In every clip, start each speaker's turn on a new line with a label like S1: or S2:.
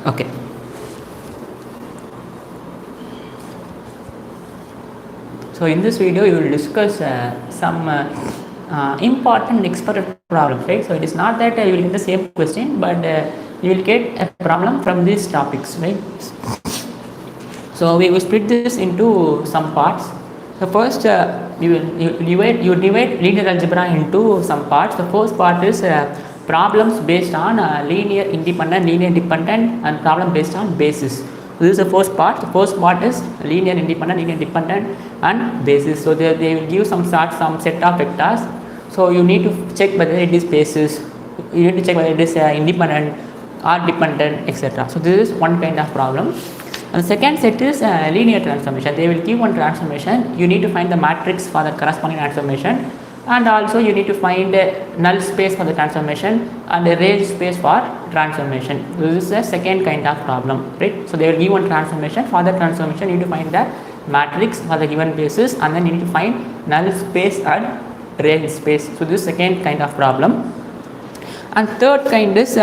S1: Okay. So in this video, you will discuss some important expected problems, right? So it is not that you will get the same question, but you will get a problem from these topics, right? So we will split this into some parts. The first, you divide linear algebra into some parts. The first part is problems based on linear independent, linear dependent, and problem based on basis. So this is the first part. The first part is linear independent, linear dependent, and basis. So they will give some set of vectors. So you need to check whether it is basis. You need to check whether it is independent or dependent, etc. So this is one kind of problem. And the second set is linear transformation. They will give one transformation. You need to find the matrix for the corresponding transformation, and also you need to find a null space for the transformation and a range space for transformation. This is the second kind of problem, right? So they will give one transformation. For the transformation, you need to find the matrix for the given basis, and then you need to find null space and range space. So this is second kind of problem. And third kind is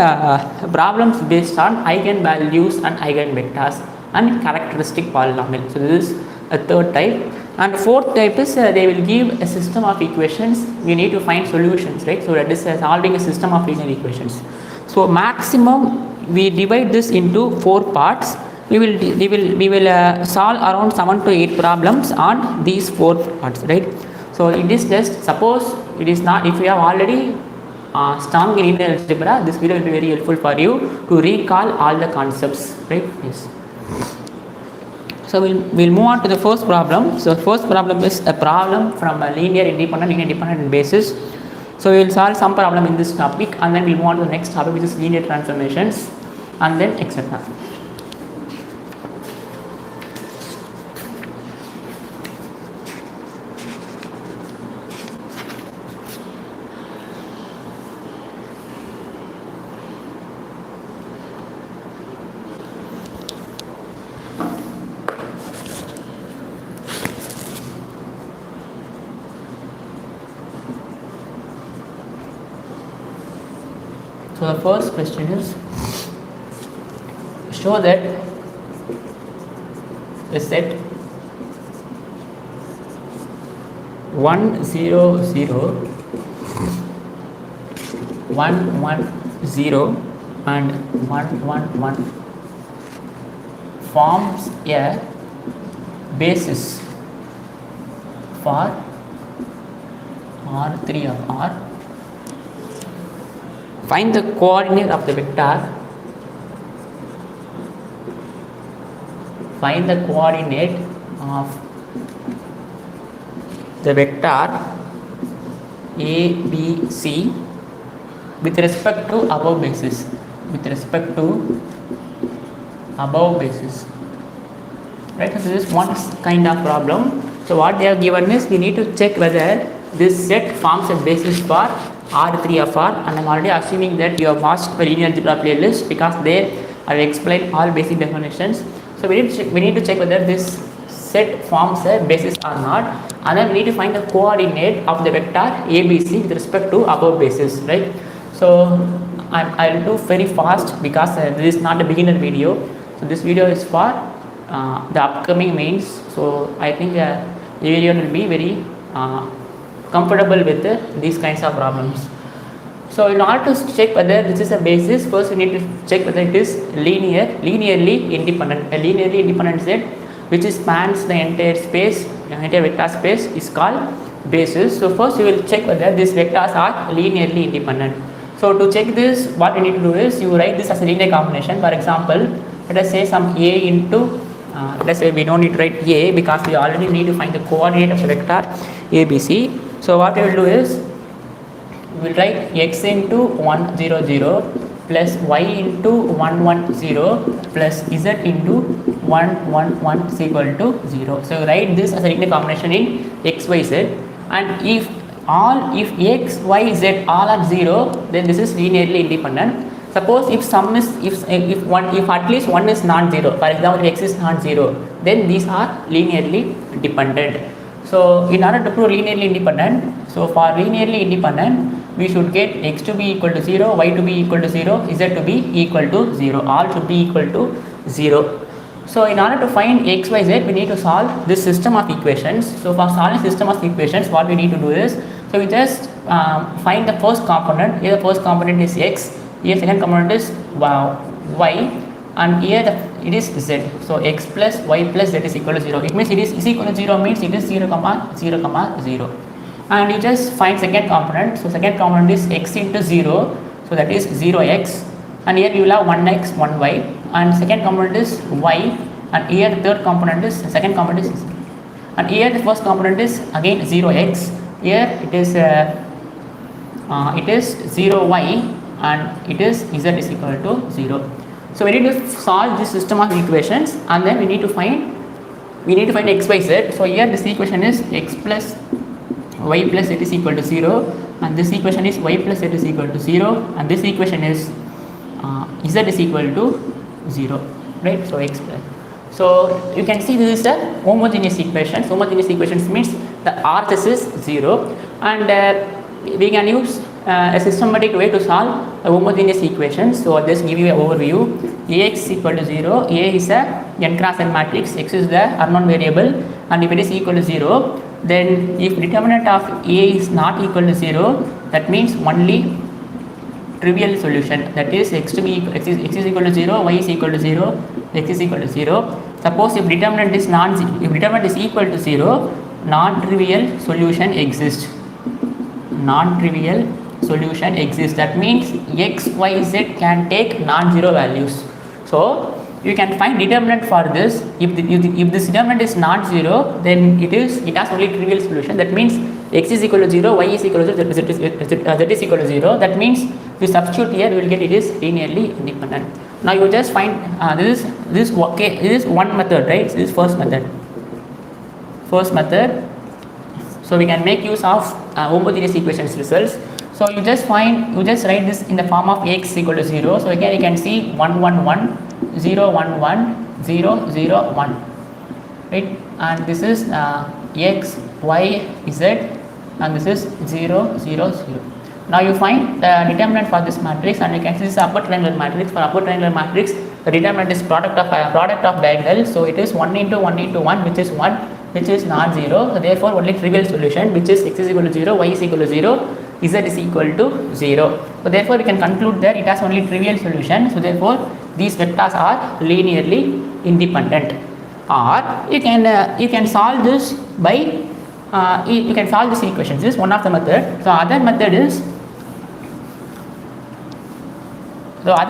S1: problems based on eigenvalues and eigenvectors and characteristic polynomial. So this is a third type. And fourth type is they will give a system of equations. We need to find solutions, right? So that is solving a system of linear equations. So maximum we divide this into 4 parts. We will solve around 7 to 8 problems on these 4 parts, right? So it is just, suppose it is not, if you have already strong in linear algebra, this video will be very helpful for you to recall all the concepts, right? Yes. So we'll move on to the first problem. So first problem is a problem from a linear independent basis. So we will solve some problem in this topic, and then we'll move on to the next topic, which is linear transformations, and then etc. So the first question is, show that the set 1 0 0 1 1 0 and 1 1 1 forms a basis for R3 of R. Find the coordinate of the vector. Find the coordinate of the vector A, B, C with respect to above basis. With respect to above basis. Right? So this is one kind of problem. So what they have given is, we need to check whether this set forms a basis for R3 of R, and I am already assuming that you have watched the linear algebra playlist, because there I will explain all basic definitions. So we need to check whether this set forms a basis or not, and then we need to find the coordinate of the vector ABC with respect to above basis, right? So I will do very fast, because this is not a beginner video. So this video is for the upcoming mains. So I think everyone will be very comfortable with these kinds of problems. So in order to check whether this is a basis, first we need to check whether it is linearly independent. A linearly independent set which spans the entire space, the entire vector space, is called basis. So first we will check whether these vectors are linearly independent. So to check this, what we need to do is, you write this as a linear combination. For example, let us say some A into let's say we don't need to write A, because we already need to find the coordinate of the vector ABC. So what we will do is, we will write x into 1 0 0 plus y into 1 1 0 plus z into 1 1 1 is equal to 0. So write this as a linear combination in x y z, and if x y z all are 0, then this is linearly independent. Suppose if at least one is non-zero, for example if x is non-zero, then these are linearly dependent. So in order to prove linearly independent, so for linearly independent, we should get x to be equal to 0, y to be equal to 0, z to be equal to 0. All should be equal to 0. So in order to find x, y, z, we need to solve this system of equations. So for solving system of equations, what we need to do is, so we just find the first component. Here the first component is x, here second component is y, and here it is z. So x plus y plus z is equal to 0. It means it is equal to 0 means it is 0 comma 0 comma 0. And you just find second component. So second component is x into 0, so that is 0x, and here you will have 1x 1y, and second component is y, and here the third component is second component is, and here the first component is again 0x, here it is 0y, and it is z is equal to 0. So we need to solve this system of equations, and then we need to find x, y, z. So here this equation is x plus y plus z is equal to 0, and this equation is y plus z is equal to 0, and this equation is z is equal to 0, right? So x plus. So you can see this is a homogeneous equation. Homogeneous equations means the RHS is 0, and we can use a systematic way to solve a homogeneous equation. So I'll just give you an overview. Ax is equal to 0, A is a n cross n matrix, x is the unknown variable, and if it is equal to 0, then if determinant of A is not equal to 0, that means only trivial solution, that is x is equal to 0, y is equal to 0, x is equal to 0. Suppose if determinant is equal to 0, non-trivial solution exists. Non-trivial solution exists. That means x, y, z can take non-zero values. So you can find determinant for this. If this determinant is not 0, then it has only trivial solution. That means x is equal to 0, y is equal to 0, z is equal to 0. That means we substitute here, we will get it is linearly independent. Now you just find this is one method, right? This is first method. So we can make use of homogeneous equations results. So you just write this in the form of x equal to 0. So again you can see 1 1 1 0 1 1 0 0 1, right? And this is x, y, z, and this is 0 0 0. Now you find the determinant for this matrix, and you can see this upper triangular matrix. For upper triangular matrix, the determinant is product of diagonal. So it is 1 into 1 into 1, which is 1, which is not 0. So therefore only trivial solution, which is x is equal to 0, y is equal to 0, z is equal to 0. So therefore we can conclude that it has only trivial solution. So therefore these vectors are linearly independent. Or you can solve this by you can solve this equation. This is one of the method. So other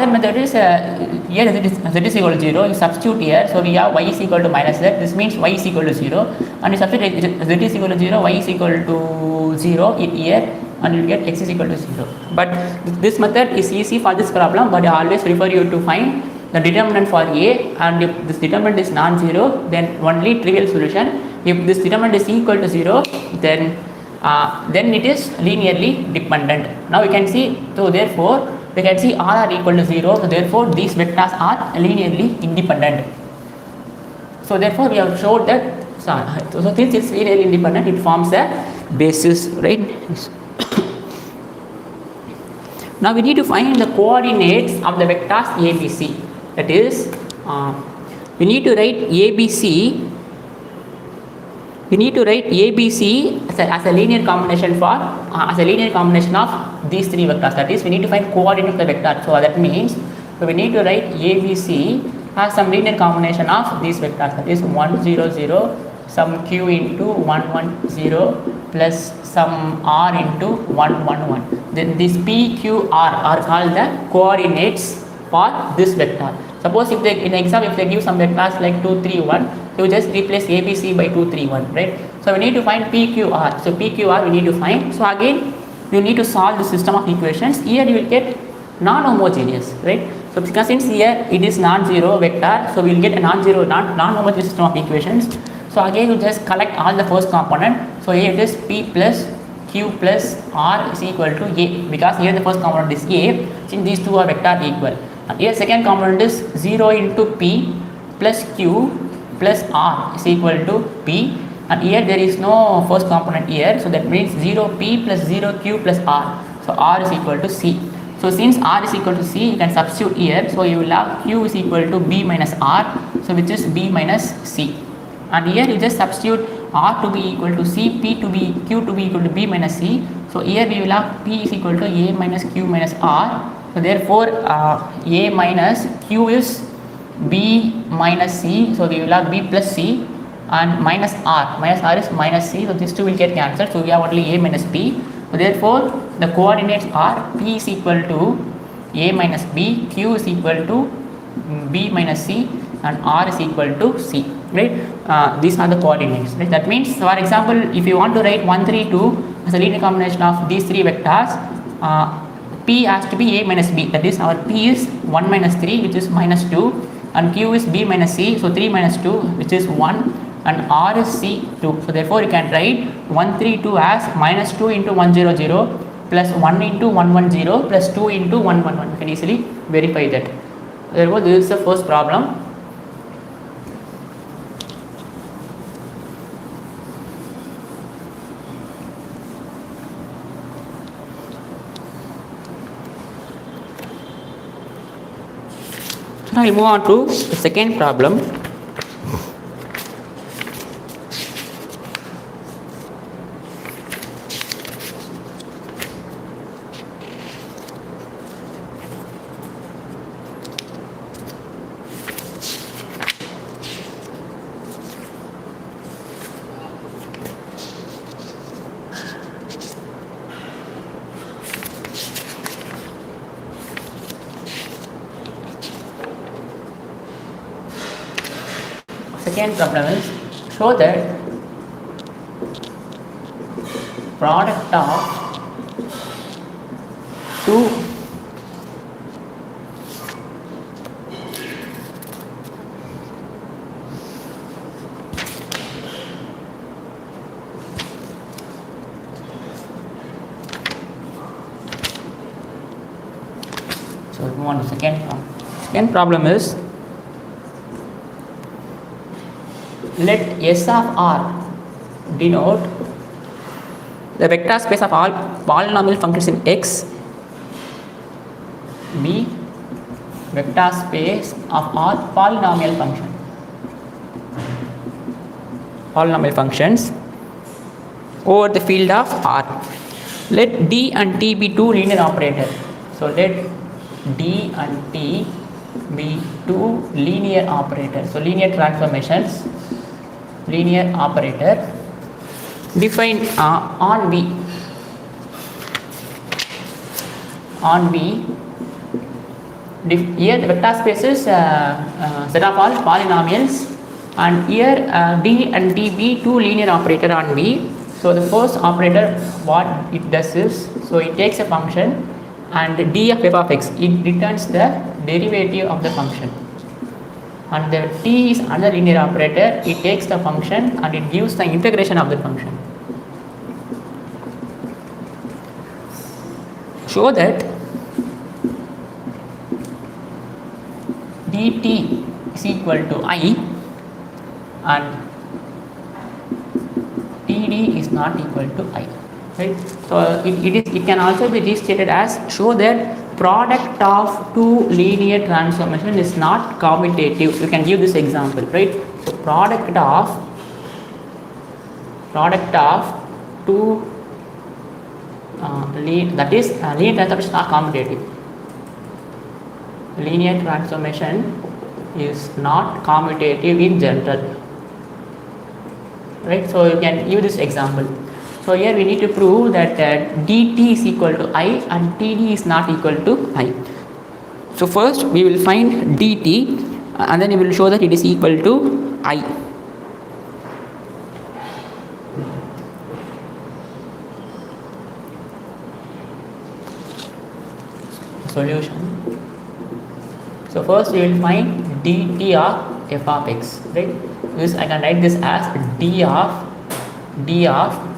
S1: method is here z is equal to 0. You substitute here. So we have y is equal to minus z. This means y is equal to 0, and you substitute z is equal to 0, y is equal to 0 here, and you get x is equal to 0. But this method is easy for this problem, but I always refer you to find the determinant for A, and if this determinant is non-zero, then only trivial solution. If this determinant is equal to 0, then it is linearly dependent. Now we can see, so therefore we can see all are equal to 0, so therefore these vectors are linearly independent. So therefore we have showed that, so since it's linearly independent, it forms a basis, right? Now we need to find the coordinates of the vectors ABC. That is, we need to write ABC. We need to write ABC as a linear combination of these three vectors. That is, we need to find coordinate of the vector. So that means we need to write ABC as some linear combination of these vectors. That is 1 0 0, some q into 1 1 0 plus some r into 1 1 1. Then this p, q, r are called the coordinates for this vector. Suppose if they, in exam, if they give some vectors like 2 3 1, you just replace ABC by 2 3 1, right? So we need to find p, q, r. So p, q, r we need to find. So again you need to solve the system of equations. Here you will get non-homogeneous, right? So because since here it is non-zero vector, so we will get a non-homogeneous system of equations. So again you just collect all the first component. So here it is p plus q plus r is equal to a, because here the first component is a, since these two are vector equal. And here second component is 0 into p plus q plus r is equal to p, and here there is no first component here, so that means 0p plus 0q plus r. So R is equal to C. So since R is equal to C, you can substitute here. So you will have Q is equal to B minus R, so which is B minus C. And here you just substitute R to be equal to C, P to be Q to be equal to B minus C. So here we will have P is equal to A minus Q minus R. So therefore A minus Q is B minus C. So we will have B plus C, and minus R is minus C. So these two will get cancelled. So we have only A minus B. So therefore the coordinates are P is equal to A minus B, Q is equal to B minus C, and R is equal to C, right? These are the coordinates, right? That means, for example, if you want to write 1 3 2 as a linear combination of these three vectors, P has to be A minus B, that is our P is 1 minus 3, which is minus 2, and Q is B minus C, so 3 minus 2, which is 1, and R is C 2. So therefore you can write 1 3 2 as minus 2 into 1 0 0 plus 1 into 1 1 0 plus 2 into 1 1 1. You can easily verify that. Therefore this is the first problem. Now we move on to the second problem. Second problem is, show that product of two so we move on to second problem. Second problem is, let S of R denote the vector space of all polynomial functions in X be vector space of all polynomial functions over the field of R. Let D and T be two linear operators. So let D and T be two linear operators. So linear transformations, linear operator defined on V. Here the vector space is set of all polynomials, and here D and T be two linear operator on V. So the first operator, what it does is, so it takes a function and D of f of x, it returns the derivative of the function. And the T is another linear operator, it takes the function and it gives the integration of the function. Show that dt is equal to I and td is not equal to I, right? So it can also be restated as, show that product of two linear transformation is not commutative. You can give this example, right? So product of two that is linear transformation is not commutative. Linear transformation is not commutative in general, right? So you can use this example. So here we need to prove that dt is equal to I and td is not equal to I. So first we will find dt and then we will show that it is equal to I. Solution. So first we will find dt of f of x, right? This I can write this as d of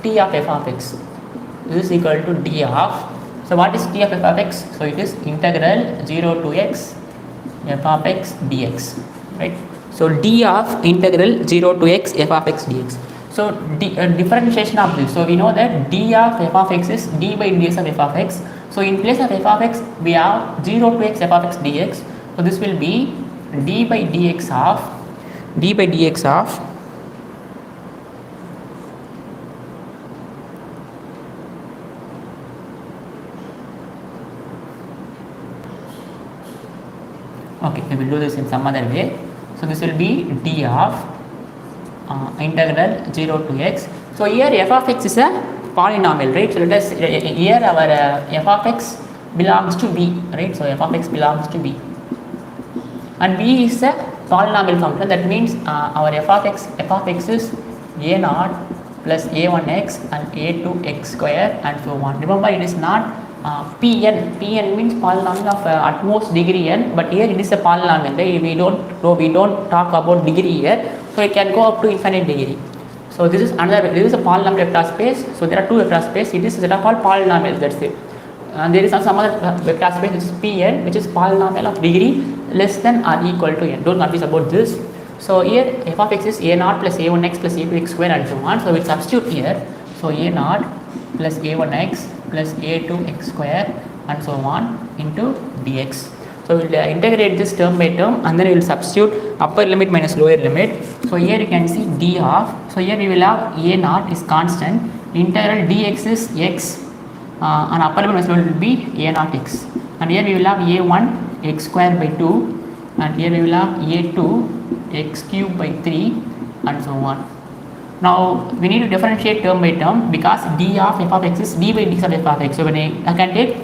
S1: t of f of x. This is equal to d of, so what is t of f of x? So it is integral 0 to x f of x dx, right? So d of integral 0 to x f of x dx. So differentiation of this, so we know that d of f of x is d by dx of f of x, So in place of f of x, we have 0 to x f of x dx. So this will be d by dx of okay, we will do this in some other way. So this will be d of integral 0 to x. So here f of x is a polynomial, right? So let us here our f of x belongs to b, right? So f of x belongs to b, and b is a polynomial function. That means our f of x is a naught plus a1x and a2x square and so on. Remember, it is not Pn means polynomial of utmost degree n, but here it is a polynomial, right? We don't talk about degree here, so it can go up to infinite degree. So this is a polynomial vector space. So there are two vector space. It is that are called polynomials. That's it. And there is some other vector space which is Pn, which is polynomial of degree less than or equal to n. Don't confuse about this. So here f of x is a naught plus a1x plus a2x square and so on. So we substitute here. So a naught plus a1x plus a2x square and so on into dx. So we will integrate this term by term, and then we will substitute upper limit minus lower limit. So here you can see d of, so here we will have a naught is constant, integral dx is x, and upper limit minus lower will be a naught x, and here we will have a1 x square by 2, and here we will have a2 x cube by 3 and so on. Now we need to differentiate term by term, because d of f of x is d by dx of f of x. So when I can take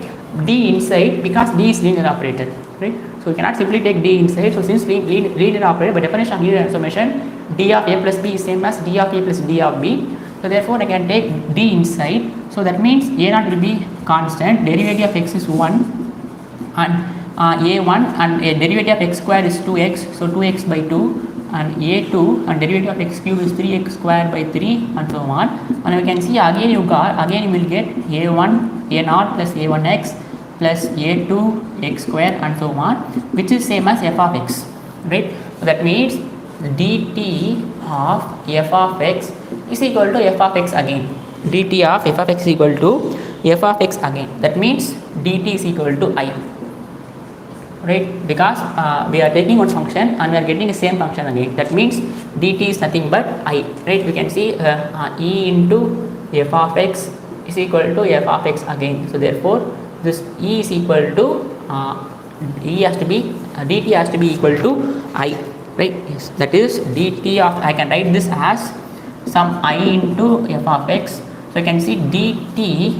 S1: d inside, because d is linear operator, right? So we cannot simply take d inside. So since linear operator, by definition of linear transformation, d of a plus b is same as d of a plus d of b. So therefore I can take d inside. So that means a naught will be constant, derivative of x is 1, and a1 and a derivative of x square is 2x, so 2x by 2, and a2 and derivative of x cube is 3x square by 3 and so on. And we can see again you will get a1 a naught plus a1x plus a2 x square and so on, which is same as f of x, right? So that means dt of f of x is equal to f of x again. Dt of f of x is equal to f of x again. That means dt is equal to I, right? Because we are taking one function and we are getting the same function again. That means dt is nothing but I, right? We can see e into f of x is equal to f of x again. So therefore this e is equal to dt has to be equal to I, right? Yes, that is dt of, I can write this as some I into f of x. So you can see dt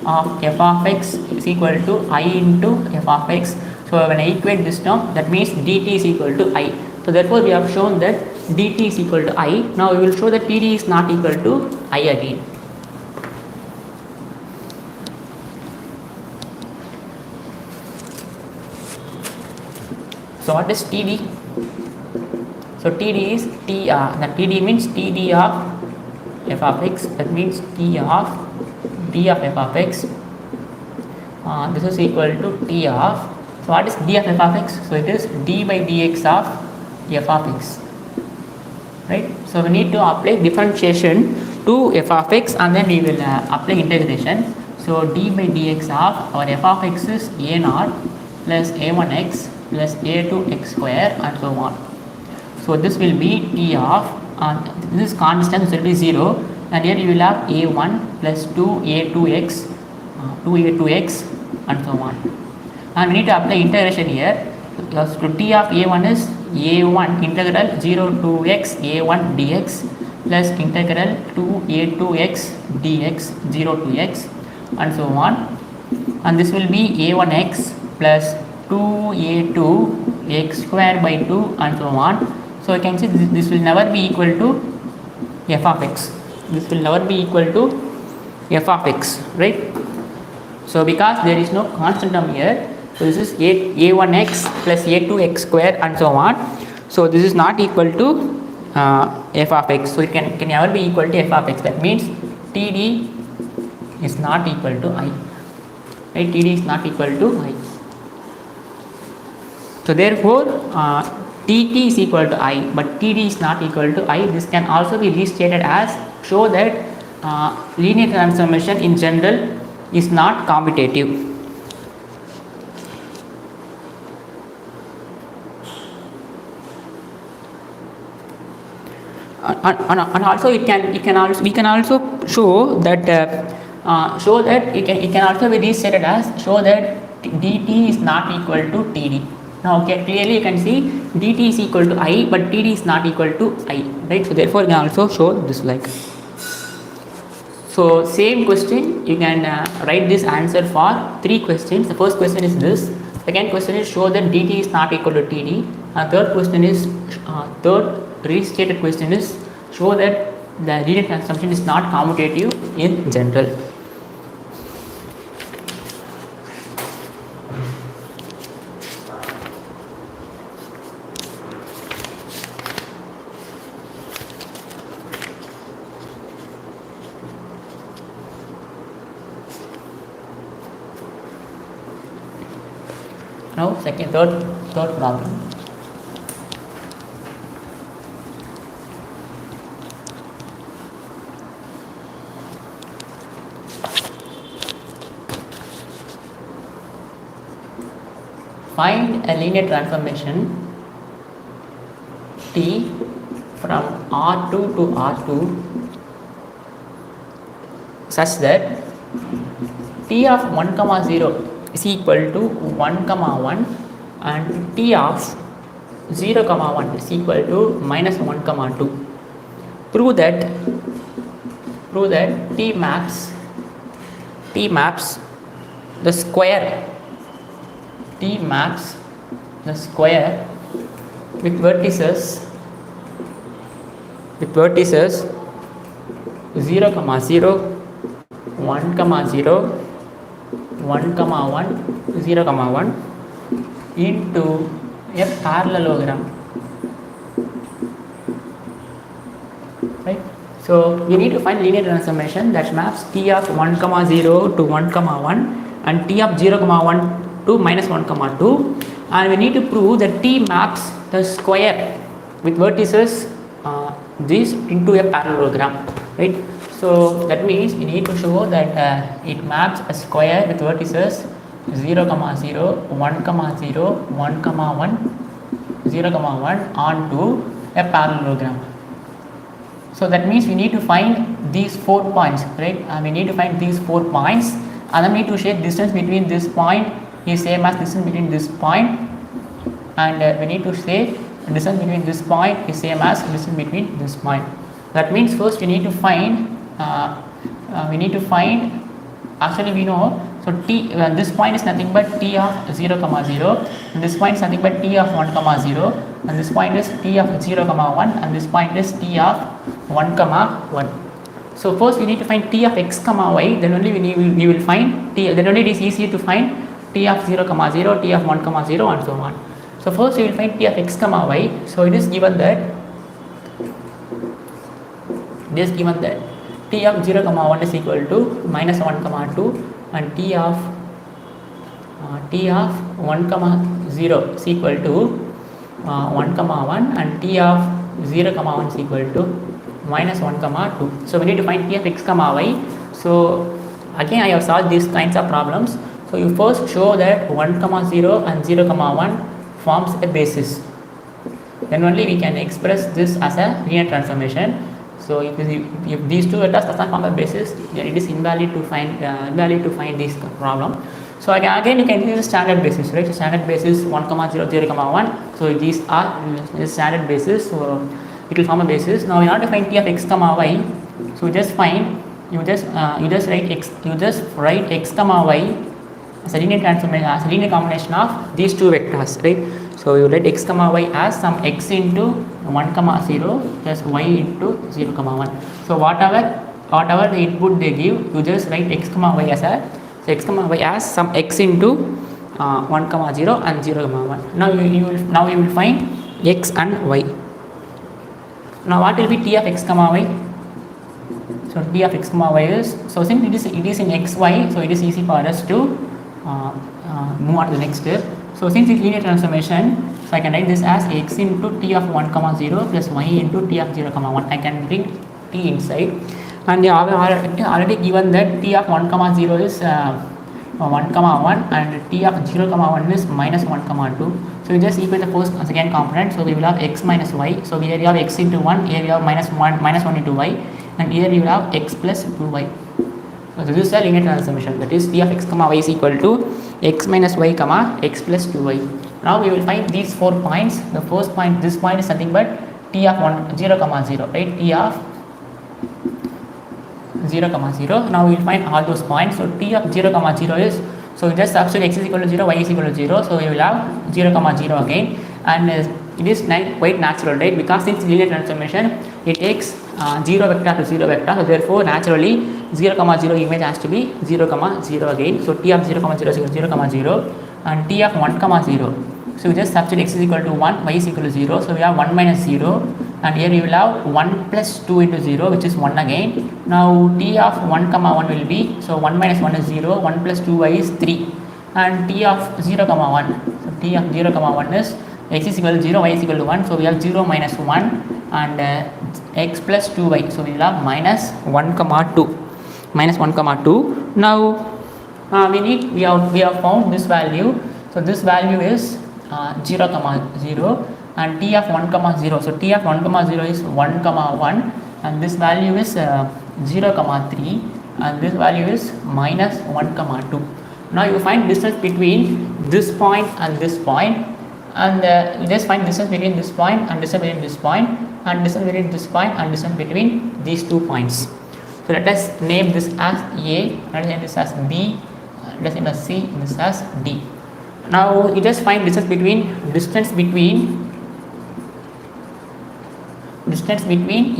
S1: of f of x is equal to I into f of x. So when I equate this term, that means dt is equal to I. So therefore we have shown that dt is equal to I. Now we will show that td is not equal to I again. So what is td? So td is that td means td of f of x. That means d of f of x. This is equal to t of. So what is d of f of x? So it is d by dx of f of x, right? So we need to apply differentiation to f of x, and then we will apply integration. So d by dx of our f of x is a naught plus a1x plus a2x square and so on. So this will be t of, this is constant, so it will be 0, and here you will have a1 plus 2a2x and so on. And we need to apply integration here. So t of a1 is a1 integral 0 to x a1 dx plus integral 2a2x dx 0 to x and so on. And this will be a1x plus 2a2 x square by 2 and so on. So you can see this will never be equal to f of x. This will never be equal to f of x, right? So because there is no constant term here, so this is a1x plus a2x square and so on. So this is not equal to f of x. So it can never be equal to f of x. That means td is not equal to I, right? Td is not equal to I. So therefore tt is equal to I, but td is not equal to I. This can also be restated as show that linear transformation in general is not commutative. And also we can also show that it can also be restated as show that dt is not equal to td. Now okay, clearly you can see dt is equal to I, but td is not equal to I, right? So therefore you can also show this like. So same question you can write this answer for 3 questions. The first question is this. Second question is show that dt is not equal to td. And third question is third restated question is show that the linear transformation is not commutative in general. Now third problem. Find a linear transformation T from R2 to R2 such that T of 1, 0 is equal to 1, 1 and T of 0, 1 is equal to minus 1, 2. Prove that T maps the square with vertices 0, 0, 1, 0, 1, 1, 0, 1 into a parallelogram, right? So we need to find linear transformation that maps T of 1, 0 to 1, 1 and T of 0, 1 to minus 1, 2, and we need to prove that T maps the square with vertices this into a parallelogram, right? So that means we need to show that it maps a square with vertices 0, 0, 1, 0, 1, 1, 0, 1 onto a parallelogram. So that means we need to find these 4 points, right? We need to find these 4 points, and then we need to say distance between this point is same as distance between this point, and we need to say distance between this point is same as distance between this point. That means first we need to find actually we know, so T this point is nothing but T of 0, 0, and this point is nothing but T of 1, 0, and this point is T of 0, 1, and this point is T of 1, 1. So first we need to find T of x, y, then only we will find T, then only it is easy to find T of 0, 0, T of 1, 0 and so on. So first we will find T of x, y. So it is given that T of 0, 1 is equal to minus 1, 2 and T of 1, 0 is equal to 1, 1 and T of 0, 1 is equal to minus 1, 2. So we need to find T of x, y. So again I have solved these kinds of problems. So you first show that 1, 0 and 0, 1 forms a basis. Then only we can express this as a linear transformation. So if these two vectors does not form a basis, it is invalid to find this problem. So again you can use a standard basis, right? So standard basis 1, 0, 0, 1. So these are standard basis. So it will form a basis. Now in order to find T of x, y, so you just write x, y as a linear transformation, as a linear combination of these two vectors, right? So you write x, y as some x into 1, 0 plus y into 0, 1. So whatever the input they give, you just write x, y as x, y as some x into 1, 0 and 0, 1. Now you will find x and y. Now what will be T of x, y? So T of x, y is, so since it is in x, y, so it is easy for us to move on to the next step. So since it's linear transformation, so I can write this as x into T of 1, 0 plus y into T of 0, 1. I can bring T inside. and they have already given that t of 1 comma 0 is 1 comma 1 and t of 0 comma 1 is minus 1 comma 2. So we just equate the first and second component. So we will have x minus y. So here you have x into 1, here you have minus 1 into y, and here you will have x plus 2y. So this is a linear transformation, that is t of x comma y is equal to x minus y comma x plus 2y. Now we will find these 4 points. The first point, this point is nothing but t of 0 comma 0, right? T of 0 comma 0. Now we will find all those points. So t of 0 comma 0 is, so just substitute x is equal to 0, y is equal to 0. So we will have 0 comma 0 again, and it is quite natural, right? Because since linear transformation, it takes 0 vector to 0 vector. So therefore naturally 0 comma 0 image has to be 0 comma 0 again. So t of 0 comma 0 is equal to 0 comma 0, and t of 1 comma 0. So we just substitute x is equal to 1, y is equal to 0. So we have 1 minus 0, and here you will have 1 plus 2 into 0, which is 1 again. Now t of 1 comma 1 will be, so 1 minus 1 is 0, 1 plus 2y is 3, and t of 0 comma 1. So t of 0 comma 1 is x is equal to 0, y is equal to 1. So we have 0 minus 1 and x plus 2y. So we will have minus 1 comma 2. Minus 1 comma 2. Now we have found this value. So this value is 0 comma 0 and t of 1 comma 0. So t of 1 comma 0 is 1 comma 1, and this value is 0 comma 3, and this value is minus 1 comma 2. Now you find distance between this point and this point, and you just find distance between this point and distance between this point, and distance between this point and distance between these 2 points. So let us name this as A, let us name this as B, let us name as C, and this as D. Now you just find distance between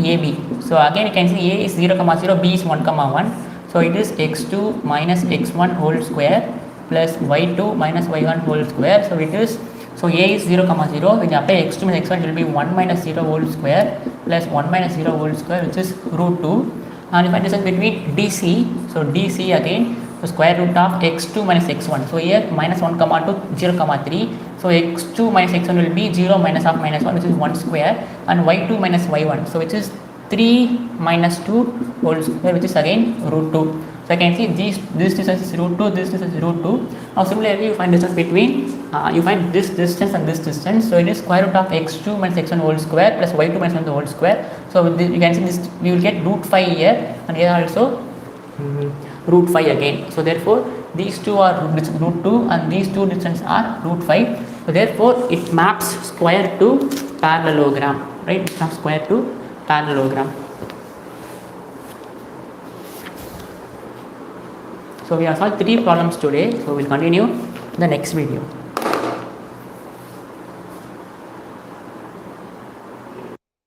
S1: AB. So again you can see A is 0 comma 0, B is 1 comma 1. So it is x2 minus x1 whole square plus y2 minus y1 whole square. So it is, so A is 0 comma 0, when you apply x2 minus x1 it will be 1 minus 0 whole square plus 1 minus 0 whole square, which is root 2. And if I distance between DC, so DC again, so square root of x2 minus x1. So here minus 1 comma 2, 0 comma 3. So x2 minus x1 will be 0 minus of minus 1, which is 1 square, and y2 minus y1, so which is 3 minus 2 whole square, which is again root 2. So I can see this distance is root 2, this distance is root 2. Now similarly you find distance between, you find this distance and this distance. So it is square root of x2 minus x1 whole square plus y2 minus 1 whole square. So you can see this, we will get root 5 here, and here also root 5 again. So therefore these two are root 2 and these two distances are root 5. So therefore it maps square to parallelogram, right? It maps square to parallelogram. So we have solved 3 problems today. So we will continue the next video.